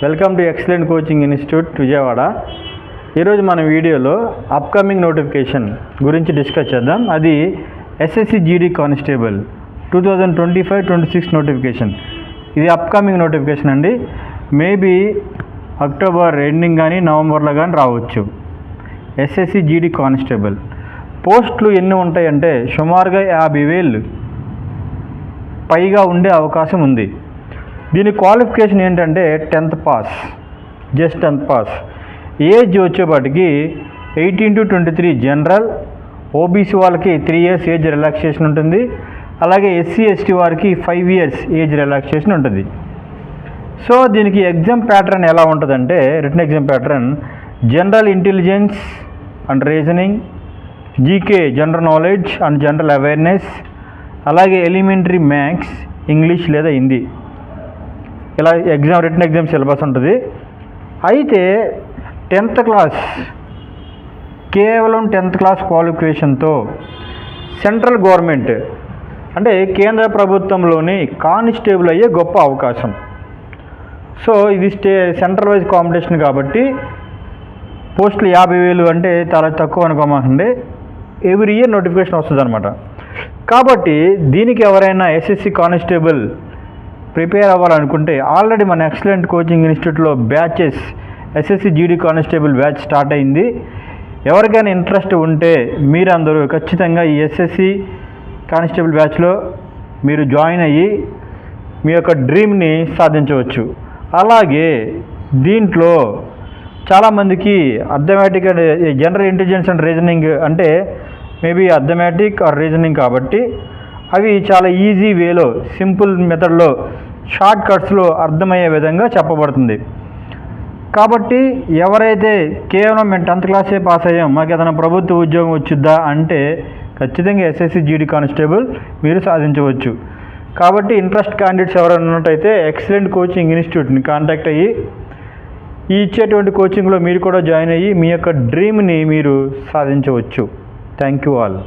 Welcome to excellent coaching institute Vijayawada. ఈరోజు మన వీడియోలో అప్కమింగ్ నోటిఫికేషన్ గురించి డిస్కస్ చేద్దాం. అది ఎస్ఎస్సి జీడీ కానిస్టేబుల్ 2025-26 నోటిఫికేషన్. ఇది అప్కమింగ్ నోటిఫికేషన్ అండి. మేబీ అక్టోబర్ ఎండింగ్ కానీ నవంబర్లో కానీ రావచ్చు. ఎస్ఎస్సి జీడీ కానిస్టేబుల్ పోస్టులు ఎన్ని ఉంటాయంటే సుమారుగా 50,000 పైగా ఉండే అవకాశం ఉంది. దీని క్వాలిఫికేషన్ ఏంటంటే 10th pass, just 10th pass. Age వచ్చేపాటికి 18 to 23 జనరల్, ఓబీసీ వాళ్ళకి 3 years ఏజ్ రిలాక్సేషన్ ఉంటుంది. అలాగే ఎస్సీ ఎస్టీ వారికి 5 years ఏజ్ రిలాక్సేషన్ ఉంటుంది. సో దీనికి ఎగ్జామ్ ప్యాటర్న్ ఎలా ఉంటుందంటే, written exam pattern general intelligence and reasoning, GK general knowledge and general awareness, అలాగే ఎలిమెంటరీ మ్యాథ్స్, ఇంగ్లీష్ లేదా హిందీ, ఇలా రిటన్ ఎగ్జామ్ సిలబస్ ఉంటుంది. అయితే 10th క్లాస్, కేవలం 10th క్లాస్ క్వాలిఫికేషన్తో సెంట్రల్ గవర్నమెంట్ అంటే కేంద్ర ప్రభుత్వంలోని కానిస్టేబుల్ అయ్యే గొప్ప అవకాశం. సో ఇది సెంట్రల్ వైజ్ కాంపిటీషన్ కాబట్టి పోస్టులు 50,000 అంటే చాలా తక్కువ అనుకోమండి. ఎవ్రీ ఇయర్ నోటిఫికేషన్ వస్తుంది అనమాట. కాబట్టి దీనికి ఎవరైనా ఎస్ఎస్సి కానిస్టేబుల్ ప్రిపేర్ అవ్వాలనుకుంటే ఆల్రెడీ మన ఎక్సలెంట్ కోచింగ్ ఇన్స్టిట్యూట్లో batches SSC GD constable batch start అయింది. ఎవరికైనా ఇంట్రెస్ట్ ఉంటే మీరందరూ ఖచ్చితంగా ఈ ఎస్ఎస్సి కానిస్టేబుల్ బ్యాచ్లో మీరు జాయిన్ అయ్యి మీ యొక్క డ్రీమ్ని సాధించవచ్చు. అలాగే దీంట్లో చాలామందికి arithmetic and general intelligence and reasoning అంటే మేబీ అర్థమెటిక్ ఆర్ రీజనింగ్ కాబట్టి అవి చాలా ఈజీ వేలో, సింపుల్ మెథడ్లో, షార్ట్ కట్స్లో అర్థమయ్యే విధంగా చెప్పబడుతుంది. కాబట్టి ఎవరైతే కేవలం మేము 10th క్లాసే పాస్ అయ్యాం, మాకు ఏదైనా ప్రభుత్వ ఉద్యోగం వచ్చిద్దా అంటే ఖచ్చితంగా ఎస్ఎస్సి జీడీ కానిస్టేబుల్ మీరు సాధించవచ్చు. కాబట్టి ఇంట్రెస్ట్ క్యాండిడేట్స్ ఎవరైనా ఉన్నట్టయితే ఎక్సలెంట్ కోచింగ్ ఇన్స్టిట్యూట్ని కాంటాక్ట్ అయ్యి ఈ ఇచ్చేటువంటి కోచింగ్లో మీరు కూడా జాయిన్ అయ్యి మీ యొక్క డ్రీమ్ని మీరు సాధించవచ్చు. Thank you all.